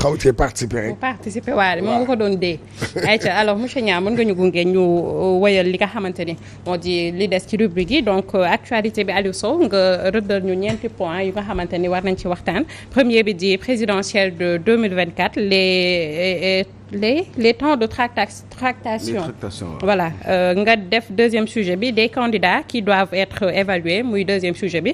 xaw cee participer rek. participer waaye moom nga ko doon dee. ayca alors monsieur Niang mën nga ñu gunge ñu wëyal li nga xamante ni moo di li des ci rubrique yi donc actualité bi Aliou Sow nga rëddal ñu ñeenti points yu nga xamante ni war nañ ci waxtaan premier bi di présidentielle de 2024 les temps de tractation. Voilà nga def deuxième sujet bi des candidats qui doivent être évalués muy deuxième sujet bi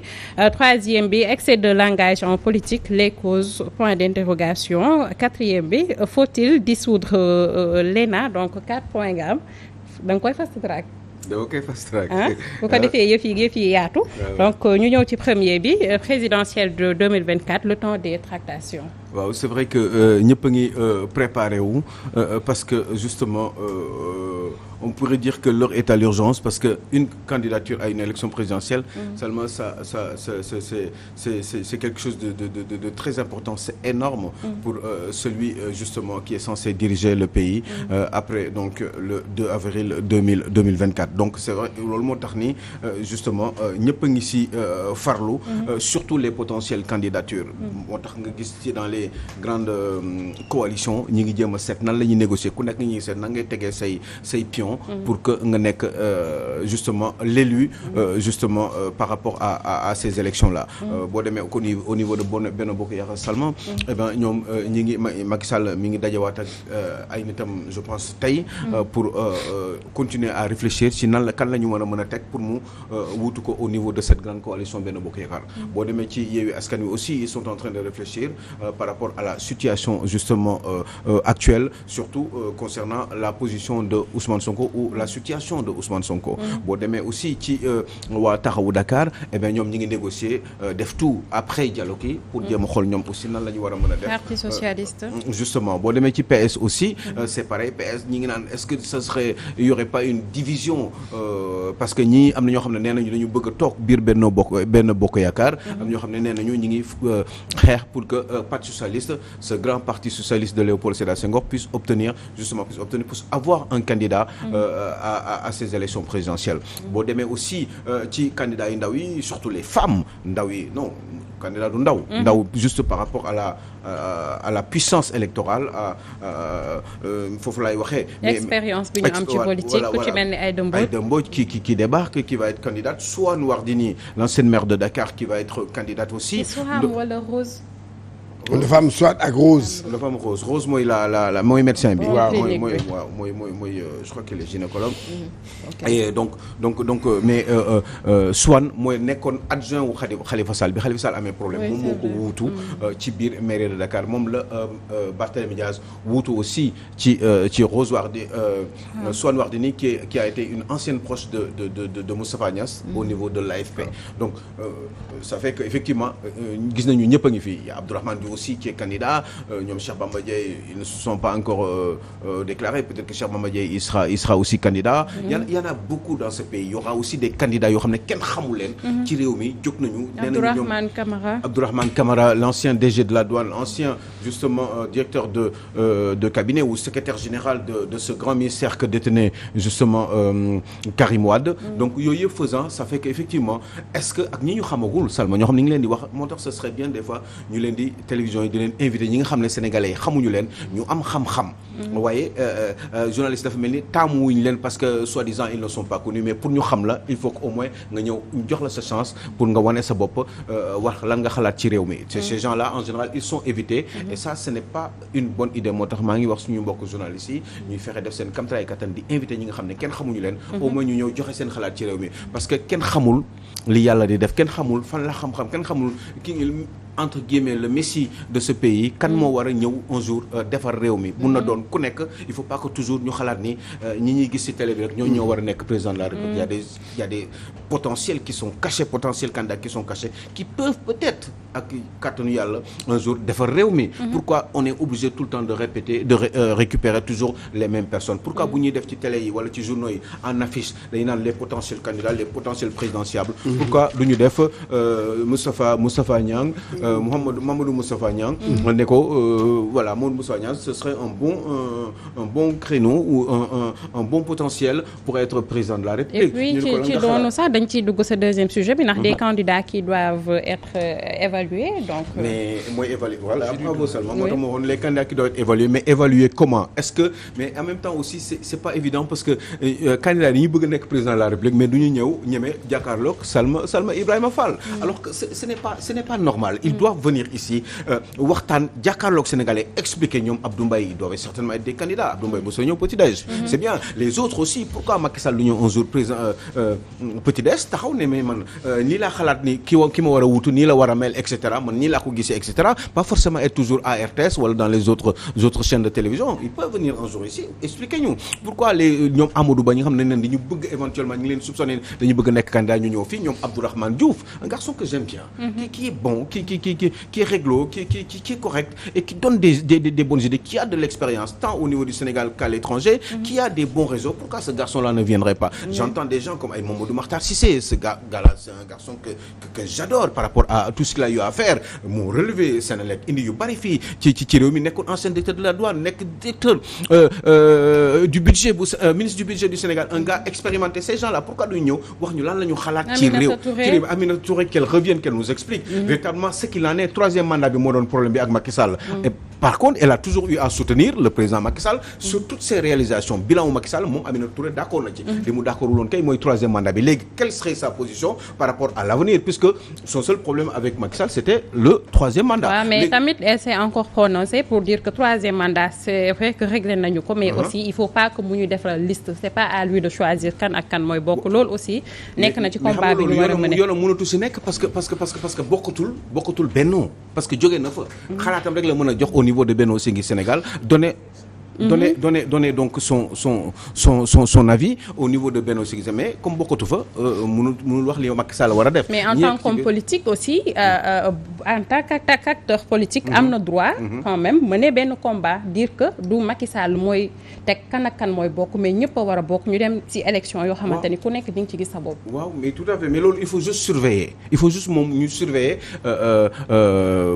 troisième bi excès de langage en politique les causes point d'interrogation quatrième bi faut-il dissoudre l'ENA donc 4 points nga am da nga koy fast track. dama koy fast track. bu ko defee yëf yi yaatu. donc ñu ñëw ci premier bi présidentielle de 2024 le temps des tractations. waaw c'est vrai que ñëpp a ngi préparé wu parce que justement on pourrait dire que l'heure est à l'urgence parce que une candidature à une élection présidentielle seulement c'est quelque chose de très important, c'est énorme pour celui justement qui est censé diriger le pays après donc le 2 avril 2024. Donc c'est vrai loolu moo tax ni justement ñëpp a ngi ci farlu surtout les potentielles candidatures moo tax nga gis ci dans les grandes coalitions ñi ngi jéem a seet nan la ñuy négocier ku nekk ñi ngi seet nan ngay tegee say pion pour que nga nekk justement l'élu justement par rapport à ces élections là boo demee au niveau de Benno Bokk Yaakaar Salma eh ben ñoom ñi ngi Macky Sall mi ngi dajawaat ak ay nitam je pense tey pour continuer à réfléchir ci nan la kan la ñu mën a teg pour mu wuutu ko au niveau de cette grande coalition Benno Bokk Yaakaar boo demee ci Yewwi Askan Wi aussi ils sont en train de réfléchir par rapport à la situation justement actuelle surtout concernant la position de Ousmane Sonko ou la situation de Ousmane Sonko boo demee aussi ci waa Taxawu Dakar eh bien ñoom ñi ngi négocier def tout après dialogue yi pour jéem a xool ñoom aussi nan la ñu war a mën a def Parti socialiste justement boo demee ci PS aussi c'est pareil PS ñi ngi naan est-ce que ça serait il y aurait pas une division parce que ñii am na ñoo xam ne nee nañu dañu bëgg a toog biir benn bokk yaakaar am ñoo xam ne nee nañu ñi ngi xeex pour que Parti socialiste ce grand parti socialiste de Léopold Sédar Senghor puisse obtenir puisse avoir un candidat à ces élections présidentielles boo demee aussi ci candidats yi ndaw yi surtout les femmes ndaw yi non candidat du ndaw juste par rapport à la puissance électorale foofu laay waxee expérience bi ñu am ci politique ku ci mel ni Aïda Mbodj qui débarque qui va être candidate Soham Wardini l'ancienne maire de Dakar qui va être candidate aussi Soham wala Rose dafa am soit ak Rose. dafa am Rose mooy la mooy médecin bi. waaw mooy je crois qu'il est gynécologue. et donc mais Soham mooy nekkoon adjoint wu Khalifa Sall bi Khalifa Sall amee problème. moom moo ko wuutu ci biir mairie de Dakar moom la Barthélémy Diaz wuutu aussi ci Rose Wardini Soham Wardini qui a été une ancienne proche de Moustapha Niasse au niveau de l'AFP. Donc ça fait que effectivement gis nañu ñëpp a ngi fi Abdourahmane Diouf aussi qui est candidat ñoom Cheikh Bamba Dièye ils ne se sont pas encore déclarés peut-être que Cheikh Bamba Dièye il sera aussi candidat il y en a beaucoup dans ce pays il y aura aussi des candidats yoo xam ne kenn xamul leen ci réew mi jóg nañu Abdourahmane Camara l'ancien DG de la douane l'ancien justement directeur de cabinet ou secrétaire général de ce grand ministère que détenait justement Karim Wade donc yooyu yëpp faisant ça fait que effectivement est-ce que ak ñi ñu xamagul Salma ñoo xam ne ñu ngi leen di wax moo tax ce serait bien des fois ñu leen di télévision yi di leen invité ñi nga xam ne sénégalais yi xamuñu leen ñu am xam-xam waaye journaliste dafa mel ni taamu wuñu leen parce que soi-disant ils ne sont pas connus mais pour ñu xam la il faut que au moins nga ñëw jox la sa chance pour nga wane sa bopp wax lan nga xalaat ci réew mi ces gens-là en général ils sont évités et ça ce n'est pas une bonne idée moo tax maa ngi wax suñu mbokk journalistes yi ñuy fexe def seen kamtalaay kattan di invité ñi nga xam ne kenn xamuñu leen au moins ñu ñëw joxe seen xalaat ci réew mi parce que kenn xamul li yàlla di def kenn xamul fan la xam-xam kenn xamul ki entre guillemets le messie de ce pays kan moo war a ñëw un jour defar réew mi mun na doon ku nekk il faut pas que toujours ñu xalaat ni ñi ñuy gis ci télé bi rek ñoo war a nekk président de la République il y a des potentiels qui sont cachés potentiels candidats qui sont cachés qui peuvent peut-être ak kàttanu yàlla un jour defar réew mi pourquoi on est obligé tout le temps de répéter de récupérer toujours les mêmes personnes pourquoi bu ñuy def ci télé yi wala ci journaux yi en affiche dañu naan les potentiels candidats les potentiels présidentiables pourquoi du ñu def Moustapha Niang Mamadou Moustapha Niang ne ko voilà Mamadou Moustapha Niang ce serait un bon créneau ou un bon potentiel pour être président de la République. Et puis ci doonu sax dañ ciy dugg sa deuxième sujet bi ndax des candidats qui doivent être évalués évaluer donc. mais mooy évaluer voilà bravo seulement moo tax ma waxoon les candidats qui doivent être évalués mais évaluer comment est-ce que mais en même temps aussi c'est pas évident parce que candidats yi ñu bëgg a nekk président de la République mais du ñu ñëw ñeme jàkkaarloog Salma Ibrahima Fall. alors que ce n'est pas normal. ils doivent venir ici waxtaan jàkkaarloog Sénégalais expliquer ñoom Abdou Mbaye ils doivent certainement être des candidats Abdou Mbaye bu soo ñëw petit-déj. c'est bien les autres aussi pourquoi Macky Sall du ñëw un jour président petit-déj taxaw ne mais man nii laa xalaat ni ki ma war a wutu nii la war a mel et cetera man nii laa ko gisee et cetera pas forcément être toujours à RTS wala dans les autres chaînes de télévision ils peuvent venir un jour ici expliquer ñu pourquoi les ñoom Amadou Ba ñi nga xam ne dañu bëgg éventuellement ñu ngi leen soupçonné dañu bëgg nekk candidat ñu ñëw fii ñoom Abdourahmane Diouf un garçon que j'aime bien qui est bon qui est réglo qui est correct et qui donne des bonnes idées qui a de l'expérience tant au niveau du Sénégal qu'à l'étranger qui a des bons réseaux pourquoi ce garçon-là ne viendrait pas j'entends des gens comme Mamadou Makhtar Cissé ce gars-là c'est un garçon que j'adore par rapport à tout ce qu'il a eu à faire mu relevé Sénélec indi yu bari fii ci réew mi nekkoon ancien directeur de la douane nekk directeur du budget bu ministre du budget du Sénégal un gars expérimenté ces gens-là pourquoi duñu ñëw wax ñu lan la ñu xalaat ci réew Aminata Touré qu'elle revienne qu'elle nous explique véritablement ce qu'il en est troisième mandat bi moo doon problème bi ak Macky Sall et par contre elle a toujours eu à soutenir le président Macky Sall sur toutes ses réalisations bilan wu Macky Sall moom Aminata Touré d'accord na ci li mu d'accord wuloon kay mooy troisième mandat bi léegi quelle serait sa position par rapport à l'avenir puisque son seul problème avec Macky Sall c'était le troisième mandat. mais tamit elle s'est encore prononcée pour dire que troisième mandat c'est vrai que réglé nañu ko mais aussi il faut pas que mu ñu defal liste c'est pas à lui de choisir kan ak kan mooy bokk loolu aussi nekk na ci combat bi ñu war a mën a yoonam mënatu si nekk parce que bokkatul Benno parce que jóge na fa xalaatam rek la mën a jox au niveau de Benno Siggil Sénégal donner donc son avis au niveau de Benno Siggil mais comme bokkatu fa mënul wax li Macky Sall war a def. mais en tant qu'homme politique aussi en tant qu'acteur politique am na droit quand même mener benn combat dire que du Macky Sall mooy teg kan ak kan mooy bokk mais ñëpp a war a bokk ñu dem ci élection yoo xamante ni ku nekk di nga ci gis sa bopp. waaw mais tout à fait mais loolu il faut juste surveiller moom ñu surveiller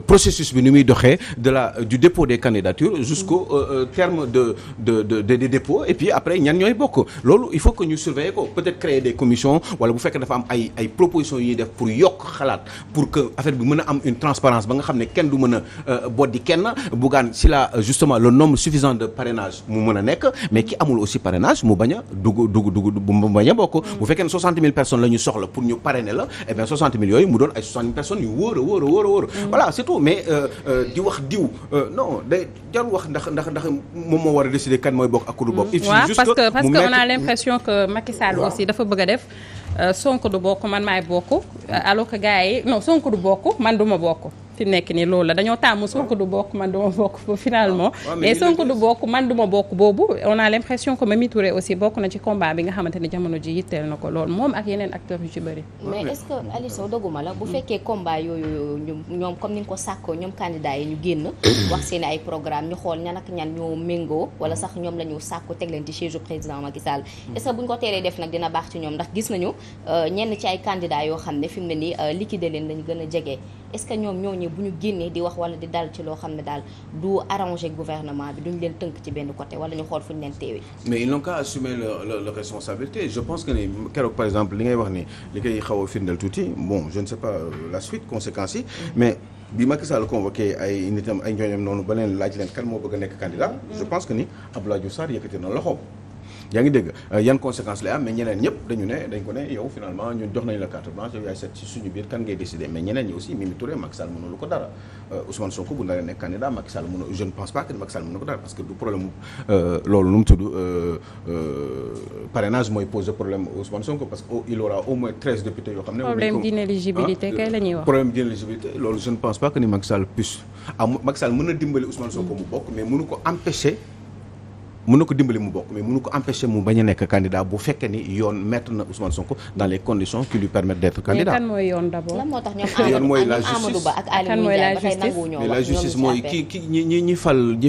processus bi ni muy doxee du dépôt des candidatures jusqu'au terme de dépôts et puis après ñan ñooy bokk loolu il faut que ñu surveiller ko peut-être créer des commissions wala bu fekkee dafa am ay propositions yi ñuy def pour yokk xalaat pour que affaire bi mën a am une transparence ba nga xam ne kenn du mën a boddi kenn Bougane s'il a justement le nombre suffisant de parrainage mu mën a nekk mais ki amul aussi parrainage mu bañ a mu bañ a bokk bu fekkee ne 60 000 personnes la ñu soxla pour ñu parrainer la et bien 60 000 yooyu mu doon ay 60 000 personnes yu wóor a voilà c'est tout mais di wax diw non day jarul wax ndax moom moo war a décider kan mooy bokk ak ku du bokk. parce que on a l'impression que Macky Sall aussi dafa bëgg a def Sonko du bokk man maay bokk alors que gars yi non Sonko du bokk man duma bokk. fi nekk nii loolu la dañoo tàmm Sonko du bokk man duma bokk finalement mais Sonko du bokk man duma bokk boobu on a l'impression que Mimi Touré aussi bokk na ci combat bi nga xamante ni jamono ji yitteel na ko loolu moom ak yeneen acteurs yu ci bëri mais est-ce que Aliou Sow doguma la bu fekkee combat yooyu ñoom comme ni nga ko sàkkoo ñoom candidats yi ñu génn wax seen ay programme ñu xool ñan ak ñan ñoo méngoo wala sax ñoom la ñu sàkku teg leen ci siège président Macky Sall est-ce que bu ñu ko teelee def nag dina baax ci ñoom ndax gis nañu ñenn ci ay candidats yoo xam ne fi mu ne nii liquider leen lañu gën a jege est-ce que ñoom ñooñu bu ñu génnee di wax wala di dal ci loo xam ne daal du arranger gouvernement bi duñ leen tënk ci benn côté wala ñu xool fu ñu leen teewee. mais ils n'ont qu'à assumer leur responsabilité je pense que ni keroog par exemple li ngay wax ni li koy xaw a firndeel tuuti bon je ne sais pas la suite conséquences yi mais bi Macky Sall convoqué ay nitam ay ñooñam noonu ba leen laaj leen kan moo bëgg a nekk candidat je pense que ni Abdoulaye Diouf Sarr yëkkati na loxoom. yaa ngi dégg yan conséquences lay am mais ñeneen ñëpp dañ ko ne yow finalement ñun jox nañu la carte blanche yow yaay seet ci suñu biir kan ngay décider mais ñeneen ñi aussi Mimi Touré Macky Sall mënulu ko dara Ousmane Sonko bu naree nekk candidat Macky Sall je ne pense pas que Macky Sall mënu ko dara parce que du problème loolu nu mu tudd parrainage mooy poser problème Ousmane Sonko parce que il aura au moins 13 députés yoo xam ne problème d'inéligibilité kay la ñuy wax problème d'inéligibilité loolu je ne pense pas que ni Macky Sall puisse Macky Sall mën na dimbali Ousmane Sonko mu bokk mais mënu ko empêcher mën na ko dimbali mu bokk mais mënu ko empêcher mu bañ a nekk candidat bu fekkee ni yoon mettre na Ousmane Sonko dans les conditions qui lui permettent d'être candidat. mais kan mooy yoon d'abord. lan moo tax ñoom Amadou Ba ak Aly Ngouille Ndiaye ba tey nanguwuñoo wax la justice mooy ñi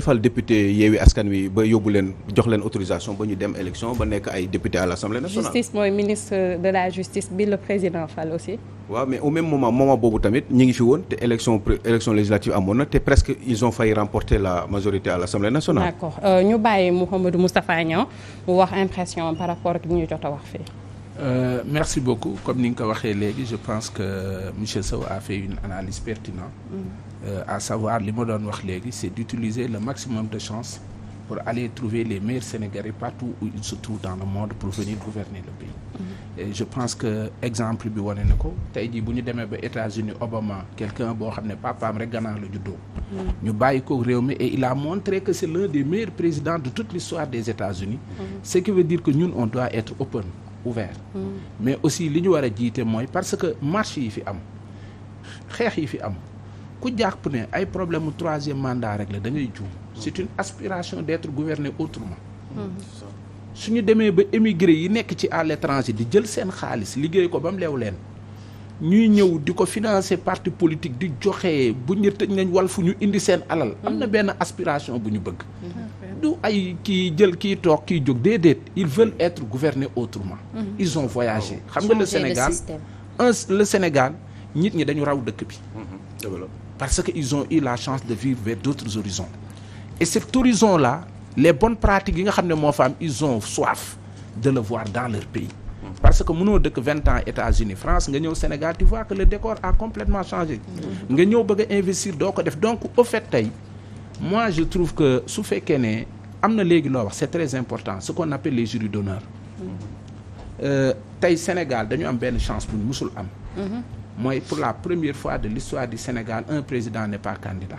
fal député Yewwi Askan Wi ba yóbbu leen jox leen autorisation ba ñu dem élection ba nekk ay député à l'Assemblée nationale. justice mooy ministre de la justice bi le président fal aussi. waaw mais au même moment boobu tamit ñi ngi fi woon te élection législative amoon na te presque ils ont failli remporter la majorité à l'Assemblée nationale. d'accord ñu bàyyi Mouhamadou Moustapha Niang mu wax impression par rapport ak li ñu jot a wax fii. Merci beaucoup comme ni nga ko waxee léegi je pense que monsieur Sow a fait une analyse pertinente à savoir li ma doon wax léegi c'est d'utiliser le maximum de chances pour aller trouver les meilleurs Sénégalais partout où ils se trouvent dans le monde pour venir gouverner le pays. Et je pense que exemple bi wane na ko tey jii bu ñu demee ba États-Unis Obama quelqu'un boo xam ne papaam rek Ghana la juddoo. ñu bàyyi ko réew mi et il a montré que c'est l'un des meilleurs présidents de toute l'histoire des États-Unis. Ce qui veut dire que ñun on doit être ouvert. Mais aussi li ñu war a jiite mooy parce que marche yi fi am xeex yi fi am ku jàpp ne ay problème mu troisième mandat rek la da ngay juum. C'est une aspiration d'être gouverné autrement. su ñu demee ba émigré yi nekk ci à l'étranger di jël seen xaalis liggéey ko ba mu leew leen ñuy ñëw di ko financer parti politique di joxe bu ñu tëj nañ wal fu ñu indi seen alal. am na benn aspiration bu ñu bëgg. du ay kii jël kii toog kii jóg déedéet ils veulent être gouvernés autrement. Ils ont voyagé. xam nga le Sénégal nit ñi dañu raw dëkk bi. parce que ils ont eu la chance de vivre vers d'autres horizons. Et cet horizon-là les bonnes pratiques yi nga xam ne moo fa am ils ont soif de le voir dans leur pays. parce que mënoo dëkk 20 ans États-Unis France nga ñëw Sénégal tu vois que le décor a complètement changé. nga ñëw bëgg a investir doo ko def donc au fait tey moi je trouve que su fekkee ne am na léegi loo wax c'est très important ce qu'on appelle les jurys d'honneur. tey Sénégal dañu am benn chance bu ñu musul am. mooy pour la première fois de l'histoire du Sénégal un président n'est pas candidat.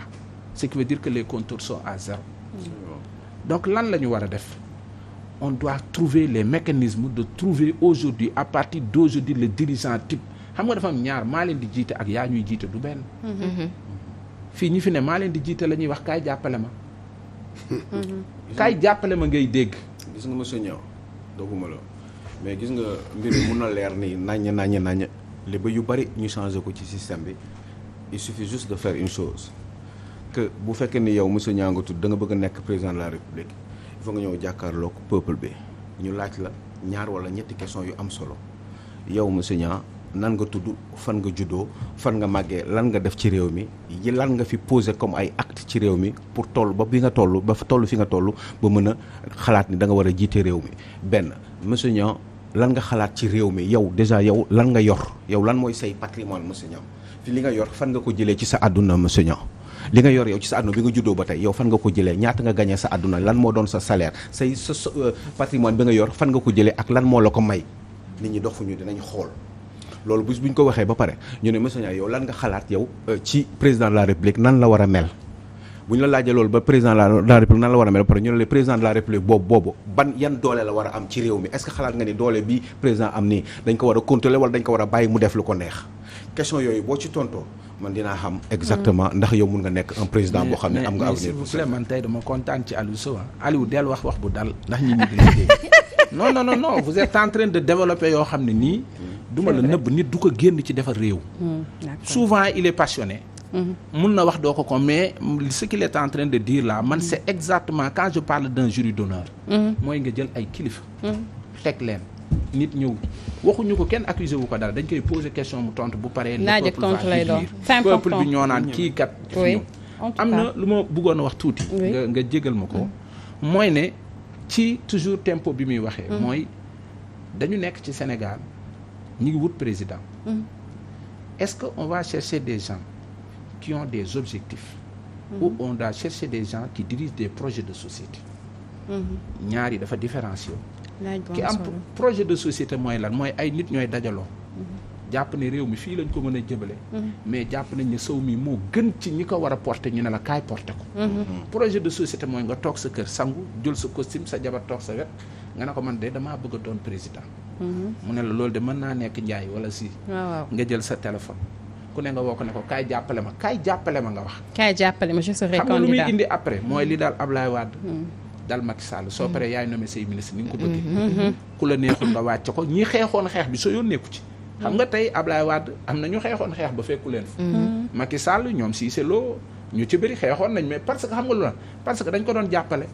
Ce qui veut dire que les contours sont à zéro. Donc lan la ñu war a def on doit trouver les mécanismes de trouver aujourd'hui à partir d'aujourd'hui le dirigeant type xam nga dafa am ñaar maa leen di jiite ak yaa ñuy jiite du benn. fii ñi fi ne maa leen di jiite la ñuy wax kaay jàppale ma. kaay jàppale ma ngay dégg. gis nga monsieur Niang dogguma la mais gis nga mbir mi mun na leer nii naññ li ba yu bari ñu changer ko ci système bi il suffit juste de faire une chose. que bu fekkee ni yow monsieur Niang nga tudd da nga bëgg a nekk président de la république il faut nga ñëw jàkkaarloog peuple bi ñu laaj la ñaar wala ñetti question yu am solo yow monsieur Niang nan nga tudd fan nga juddoo fan nga màggee lan nga def ci réew mi lan nga fi posé comme ay acte ci réew mi pour toll ba bi nga toll ba toll fi nga toll ba mën a xalaat ni da nga war a jiite réew mi benn monsieur Niang lan nga xalaat ci réew mi yow déjà yow lan nga yor yow lan mooy say patrimoine monsieur Niang fi li nga yor fan nga ko jëlee ci sa àdduna monsieur Niang li nga yor yow ci sa àdduna bi nga juddoo ba tey yow fan nga ko jëlee ñaata nga gagné sa àdduna lan moo doon sa salaire sa patrimoine bi nga yor fan nga ko jëlee ak lan moo la ko may nit ñi dox fu ñu dinañ xool loolu bu ñu ko waxee ba pare ñu ne monsieur Niang yow lan nga xalaat yow ci président de la république nan la war a mel bu ñu la laajee loolu ba président de la république nan la war a mel ba pare ñu ne le président de la république boobu ban yan doole la war a am ci réew mi est-ce que xalaat nga ni doole bi président am nii dañ ko war a contrôler wala dañ ko war a bàyyi mu def lu ko neex question yooyu boo ci tontoo man dinaa xam exactement ndax yow mun nga nekk un président boo xam ne am nga avenir. s'il vous plaît man tey dama kontaan ci Aliou Sow Aliou del wax bu dal ndax ñi di la dégg non vous êtes en train de développer yoo xam ne nii duma la nëbb nit du ko génn ci defar réew. souvent il est passionné. mun na wax doo ko mais ce qu'il est en train de dire là man c'est exactement quand je parle d'un jury d'honneur mooy nga jël ay kilifa teg leen nit ñëw waxuñu ko kenn accusé wu ko dara dañ koy poser question mu tontu bu paree le peuple bi ñoo naan kii kat ñëw am na lu ma bëggoon a wax tuuti nga jégal ma ko mooy ne ci toujours tempo bi muy waxee mooy dañu nekk ci Sénégal ñu ngi wut président est-ce que on va chercher des gens qui ont des objectifs ou on doit chercher des gens qui dirigent des projets de société ñaar yi dafa différencier ki am projet de société mooy lan mooy ay nit ñooy dajaloo jàpp ne réew mi fii lañ ko mën a jëbale mais jàpp nañ ne Sow mi moo gën ci ñi ko war a porter ñu ne la kaay porter ko projet de société mooy nga toog sa kër sangu jël sa costume sa jabar toog sa wet nga ne ko man de damaa bëgg a doon président mu ne la loolu de mën naa nekk njaay wala si nga jël sa téléphone ku ne nga woo ko ne ko kaay jàppale ma nga wax kaay jàppale ma je serai candidat xam nga lu muy indi après mooy li daal Ablaye Wade dal Macky Sall soo paree yaay nommé say ministre ni nga ko bëggee ku la neexul nga wàcc ko ñi xeexoon xeex bi soo yoon nekku ci xam nga tey Ablaye Wade am na ñu xeexoon xeex ba fekku leen fa Macky Sall ñoom Cissé Lo ñu ci bëri xeexoon nañ mais parce que xam nga lu la parce que dañ ko doon jàppale.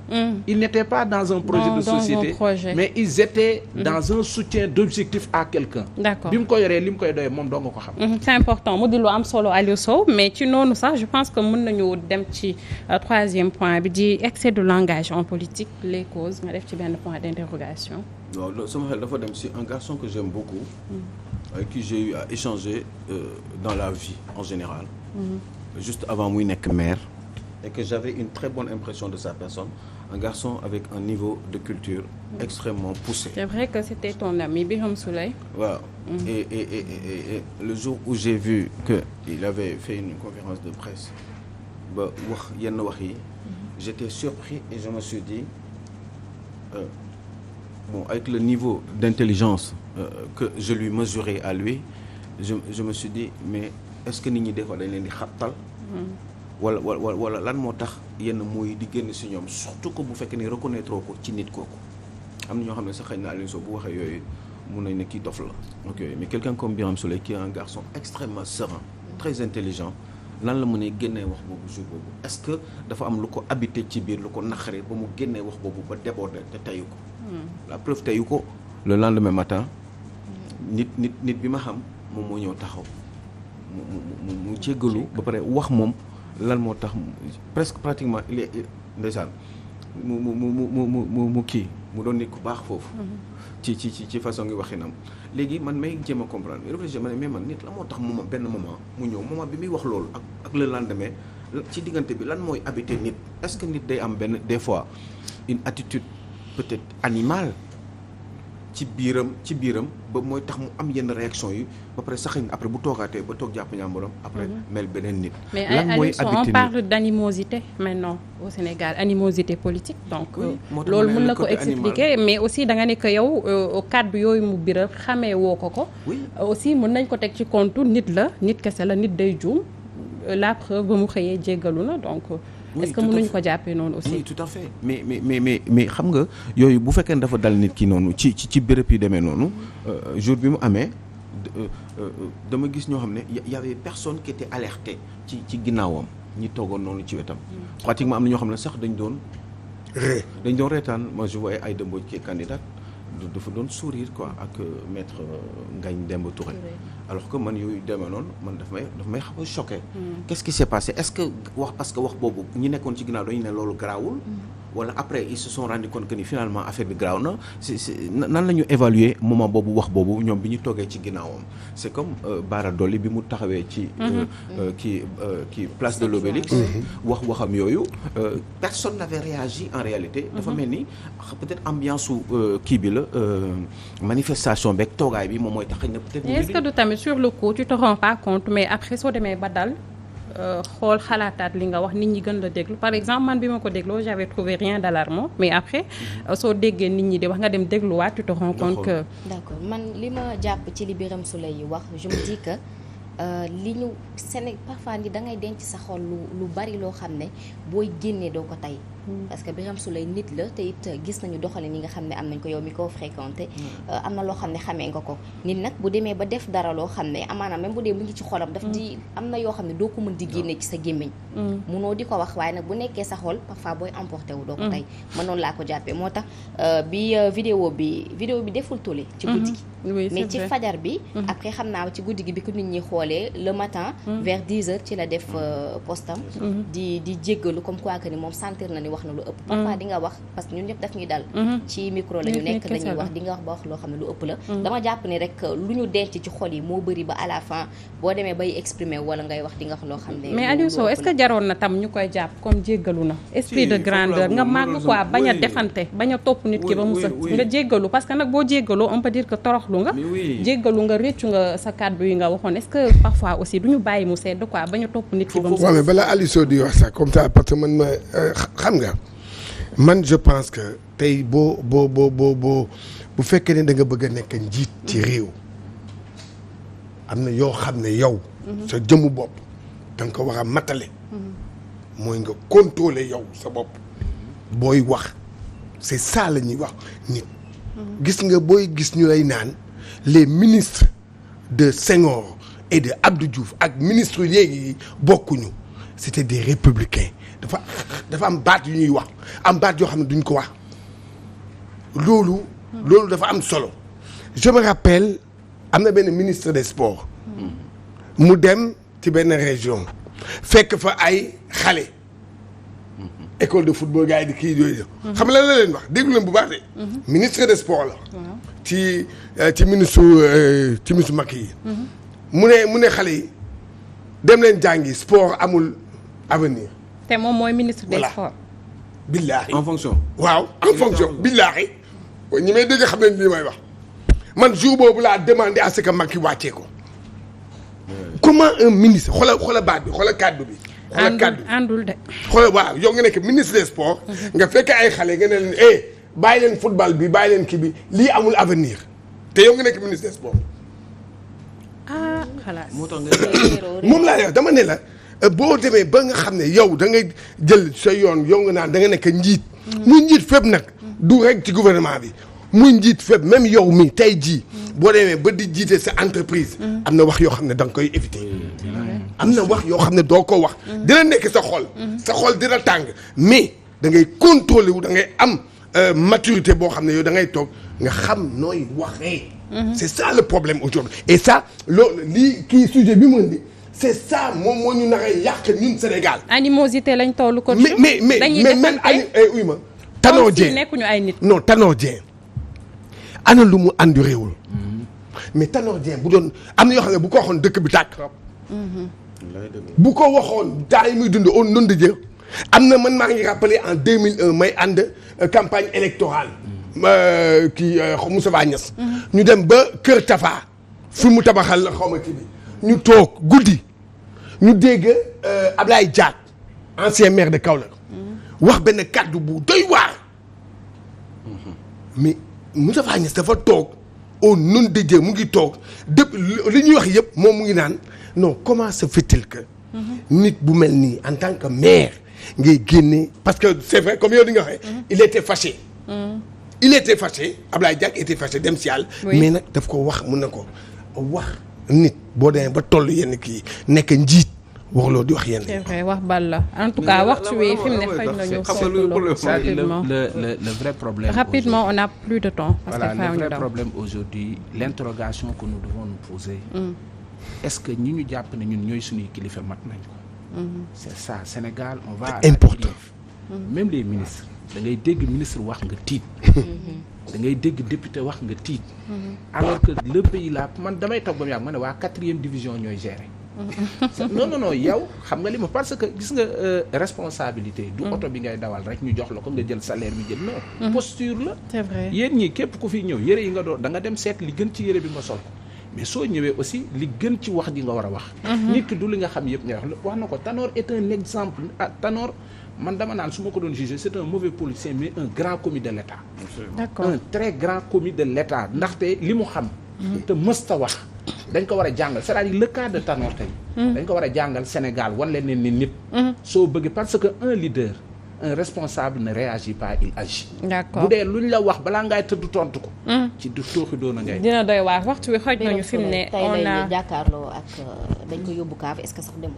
ils n'étaient pas dans un projet de société mais ils étaient dans un soutien d'objectif à quelqu'un. d'accord bi mu ko yoree li mu koy doyee moom doo nga ko xam. c'est important mu di lu am solo Aliou Sow mais ci noonu sax je pense que mën nañu dem ci troisième point bi di excès de langage en politique les causes nga def ci benn point d'interrogation. waaw loolu sama xel dafa dem si un garçon que j'aime beaucoup. avec qui j'ai eu à échanger dans la vie en général. Juste avant muy nekk maire. et que j'avais une très bonne impression de sa personne. Un garçon avec un niveau de culture extrêmement poussé. C'est vrai que c'était ton ami Birame Souleye. Waaw. Et le jour où j'ai vu que il avait fait une conférence de presse ba wax yenn wax yi. J'étais surpris et je me suis dit bon avec le niveau d'intelligence que je lui mesurais à lui je me suis dit mais est-ce que nit ñi des fois dañ leen di xattal. wala lan moo tax yenn mooy di génn ci ñoom surtout que bu fekkee ni reconnaître ko ci nit kooku am na ñoo xam ne sax xëy na Aliou Sow bu waxee yooyu mun nañ ne kii dof la ok mais quelqu'un comme Birame Souleye qui est un garçon extrêmement serein très intelligent lan la mënee génnee wax boobu jour boobu est-ce que dafa am lu ko habité ci biir lu ko naqaree ba mu génnee wax boobu ba déborder te teyu ko la preuve teyu ko le lendemain matin nit bi ma xam moom moo ñëw taxaw mu jéggalu ba pare wax moom lan moo tax presque pratiquement il est ndeysaan mu kii mu doon nit ku baax foofu ci façon ngi waxinam léegi man may jéem a comprendre réfléchir ma ne mais man nit la moo tax moment benn moment mu ñëw moment bi muy wax loolu ak le lendemain ci diggante bi lan mooy habité nit est-ce que nit day am benn des fois une attitude peut-être animale ci biiram ba mooy tax mu am yenn réaction yi ba pare sax après bu toogaatee ba toog jàpp ñàmbaram après mel beneen nit. lan mooy habité on parle d'animosité maintenant au Sénégal animosité politique donc loolu mën na ko expliquer mais aussi da nga ne que yow kàddu yooyu mu biral xamee woo ko aussi mën nañ ko teg ci compte nit kese la nit day juum la preuve ba mu xëyee jéggalu na donc est-ce que mënuñu ko jàppee noonu aussi. oui tout à fait mais xam nga yooyu bu fekkee ne dafa dal nit ki noonu ci béréb yi demee noonu jour bi mu amee dama gis ñoo xam ne y avait personne qui était alerté ci ginnaawam ñi toogoon noonu ci wetam. pratiquement am na ñoo xam ne sax dañ doon reetaan moi je voyais Aïda Mbodj qui est candidate dafa doon sourire quoi ak maître Ngagne Demba Touré alors que man yooyu demee noonu man daf may xaw a choqué. Qu'est-ce qui s'est passé est-ce que parce que wax boobu ñi nekkoon ci ginnaaw dañu ne loolu garaawul wala après ils se sont rendu compte que ni finalement affaire bi garaaw na nan la ñu évaluer moment boobu wax boobu ñoom bi ñu toogee ci ginnaawam c'est comme Bara Dolly bi mu taxawee ci kii place de l'Obélisque waxam yooyu personne n'avait réagi en réalité dafa mel ni peut-être ambiance su kii bi la manifestation beeg toogaay bi moom mooy tax na peut-être est-ce que du tamit sur le coup tu te rends pas compte mais après soo demee ba dal xool xalaataat li nga wax nit ñi gën la déglu par exemple man bi ma ko dégloo j'avais trouvé rien d'alarmant mais après soo déggee nit ñi di wax nga dem dégluwaat tu te rends compte que d'accord man li ma jàpp ci li Birame Souleye yi wax je me dis que li ñu Sénégal parfois ni da ngay denc sa xol lu bari loo xam ne booy génnee doo ko tey parce que Birame Souleye nit la te it gis nañu doxalin yi nga xam ne am nañ ko yow mi ko fréquenté am na loo xam ne xamee nga ko nit nag bu demee ba def dara loo xam ne amaana même bu dee mu ngi ci xolam daf di am na yoo xam ne doo ko mën di génne ci sa gémmiñ munoo di ko wax waaye nag bu nekkee sa xol parfois booy emporté wu doo ko tey man noonu laa ko jàppee moo tax bi vidéo bi deful tollé ci guddi gi mais ci fajar bi après xam naa ci guddi gi bi ko nit ñi xoolee le matin vers 10h ci la def postam di jéggalu comme quoi que ni moom sentir na ni wax na lu ëpp parfois di nga wax parce que ñun ñëpp daf ñuy dal ci micro la ñu nekk dañuy wax di nga wax ba wax loo xam ne lu ëpp la dama jàpp ni rek lu ñu denc ci xol yi moo bëri ba à la fin boo demee bay exprimer wala ngay wax di nga wax loo xam ne mais Aliou Sow est-ce que jaroon na tam ñu koy jàpp comme jéggalu na esprit de grandeur nga màgg quoi bañ a defante bañ a topp nit ki ba mu sëkk nga jéggalu parce que nag boo jéggaloo on peut dire que toroxlu nga jéggalu nga réccu nga sa kàddu yi nga waxoon est-ce que parfois aussi du ñu bàyyi mu sedd quoi bañ a topp nit ki ba mu sëkk. waaw mais balaa Aliou Sow di wax ça comme ça parce que man ma xam nga man je pense que tey boo bu fekkee ne da nga bëgg a nekk njiit ci réew am na yoo xam ne yow sa jëmu bopp da nga ko war a matale mooy nga contrôler yow sa bopp booy wax c'est ça la ñuy wax nit gis nga booy gis ñu lay naan les ministres de Senghor et de Abdou Diouf ak ministres léegi bokkuñu c'était des républicains dafa am baat yu ñuy wax am baat yoo xam ne duñ ko wax loolu dafa am solo. je me rappelle am na benn ministre des sports mu dem ci benn région fekk fa ay xale école de football gars yi di kii yooyu xam la leen wax déglu leen bu baax de ministre des sports la ci ministre Macky yi mu ne xale yi dem leen jàngi sport amul avenir te moom mooy ministre des sports billaahi en fonction waaw en fonction billaahi ñi may dégg xam nañ li may wax man jour boobu laa demandé à ce que Macky wàccee ko comment un ministre xoola baat bi xoola kàddu bi àndul de xoola waaw yow nga nekk ministre des sports nga fekk ay xale nga ne leen bàyyi leen football bi bàyyi leen kii bi lii amul avenir te yow nga nekk ministre des sports xalaas moom laa yow dama ne la boo demee ba nga xam ne yow da ngay jël sa yoon yow nga naan da nga nekk njiit muy njiit fépp nag du rek ci gouvernement bi muy njiit fépp même yow mi tey jii boo demee ba di jiite sa entreprise am na wax yoo xam ne da nga koy éviter am na wax yoo xam ne doo ko wax dina nekk sa xol dina tàng mais da ngay contrôler wu da ngay am maturité boo xam ne yow da ngay toog nga xam nooy waxee c'est ça le problème aujourd'hui et ça loolu lii kii sujet bi mu indi c'est ça moom moo ñu naree yàq ñun Sénégal animosité lañ tollu ko mais même uy ma Tanor Dieng nekkuñu ay nit non Tanor Dieng ana lu mu andi réewul mais Tanor Dieng bu doon am na yoo xam ne bu ko waxoon dëkk bi tàkk bu ko waxoon daa yi muy dund on non de Dieu am na man maa ngi rappelé en 2001 may ànd campagne électorale kii Moustapha Niasse ñu dem ba Kër Tafa fi mu tabaxal la xaw ma kii bi ñu toog guddi ñu dégg Ablaye Diack ancien maire de Kaolack wax benn kàddu bu doy waar mais Moustapha Niasse dafa toog au nom de Dieu mu ngi toog depuis li ñuy wax yëpp moom mu ngi naan non comment se fait-il que nit bu mel nii en tant que maire ngay génne parce que c'est vrai comme yow di nga waxee il était fâché Ablaye Diack était fâché dem si yàlla mais nag daf ko wax mun na ko wax nit boo demee ba toll yenn kii nekk njiit waxloo di wax yenn. c'est vrai wax bal la en tout cas waxtu wi fi mu ne xëy na ñu rapidement le vrai problème rapidement on n'a plus de temps parce que le vrai problème aujourd'hui l'interrogation que nous devons nous poser est-ce que ñi ñu jàpp ne ñun ñooy suñuy kilifa mat nañ ko c'est ça Sénégal on va important même les ministres da ngay dégg ministre wax nga tiit da ngay dégg député wax nga tiit alors que le pays là man damay toog ba mu yàgg ma ne waa 4e division ñooy gérer non yow xam nga li ma parce que gis nga responsabilité du oto bi ngay dawal rek ñu jox la ko nga jël salaire bi jël non posture la c'est vrai yéen ñii képp ku fi ñëw yëre yi nga doon da nga dem seet li gën ci yëre bi nga sol ko mais soo ñëwee aussi li gën ci wax ji nga war a wax nit ki du li nga xam yëpp ngay wax na ko Tanor est un exemple Tanor man dama naan su ma ko doon juger c'est un mauvais politicien mais un grand commis de l'État d'accord un très grand commis de l'État ndaxte li mu xam te mësta wax dañ ko war a jàngal c'est-à-dire le cas de Tanor tey dañ ko war a jàngal Sénégal wan leen ne nit soo bëggee parce que un leader un responsable ne réagit pas il agit d'accord bu dee luñ la wax balaa ngay tëdd tontu ko ci du tooxi doona ngay dina doy waar waxtu wi xoj nañu fi mu ne on a jàkkaarloo ak dañ ko yóbbu kaaf est-ce que sax demul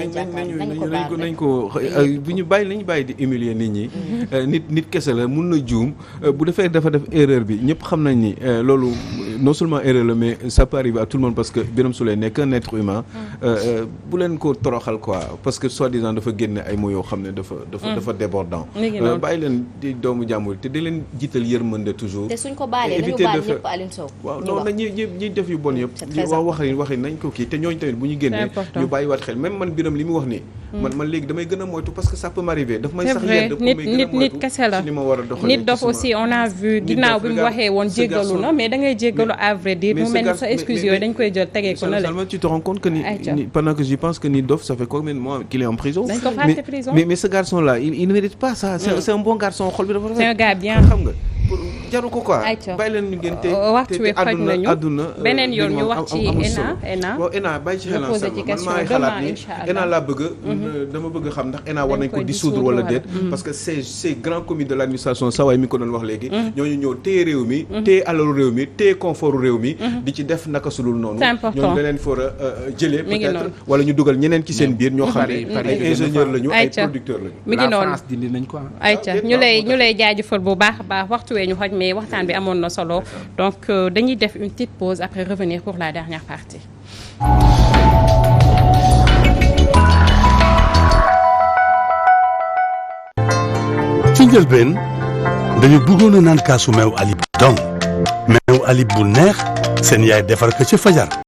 nañ ko bu ñu bàyyi nañu bàyyi di humilier nit ñi nit kese la mun na juum bu defee dafa def erreur bi ñëpp xam nañ ni loolu non seulement erreur la mais ça peut arriver à tout le monde parce que Birame Souleye nekk un être humain bu leen ko toroxal quoi parce que soi-disant dafa génne ay mots yoo xam ne dafa débordant bàyyi leen di doomu jàmbur te di leen jiital yërmande toujours te suñ ko baalee nañu baal ñëpp Alioune Sow waaw non na ñi def yu bon yëpp waxi nañ ko kii te ñooñu tamit bu ñu génnee ñu bàyyi waat xel même man Birame li mu wax nii man léegi damay gën a moytu parce que ça peut m'arriver daf may sax yedd nit kese la nit dof aussi on a vu ginnaaw bi mu waxee woon jéggalu na mais da ngay jéggalu à vrai dire mu mel ni sa excuse yooyu dañ koy jël tegee ko na la tu te rends compte que ni pendant que j'y pense que Nit Doff ça fait combien de mois qu'il est en prison dañ ko fàtte prison mais ce garçon là il ne mérite pas ça c'est un bon garçon xol bi dafa c'est un gars bien xam nga jaru ko quoi. ayca bàyyi leen ñu ngeen te waxtu wi xoj nañu àdduna beneen yoon ñu wax ci ENA. waaw ENA bàyyi ci xel man maa ngi xalaat ni ENA laa bëgg dama bëgg xam ndax ENA war nañ ko dissoudre wala déet parce que ces grands comités de l'administration sawaay mi ko doon wax léegi ñooñu ñëw téye réew mi téye alalu réew mi téye confort réew mi di ci def naka sulul noonu ñooñu da leen for a jëlee peut-être wala ñu dugal ñeneen ci seen biir ñoo xam ne ay ingénieur lañu ay producteur lañu mi ngi noonu France dindi nañ ko ayca ñu lay jaajëfal bu baax a baax waxtu wee ñu xoj mais waxtaan bi amoon na solo donc dañuy def une petite pause après revenir pour la dernière partie. ci njëlbeen dañu bëggoon a naan kaasu meew alib dong meew alib bu neex seen yaay defar ko ci fajar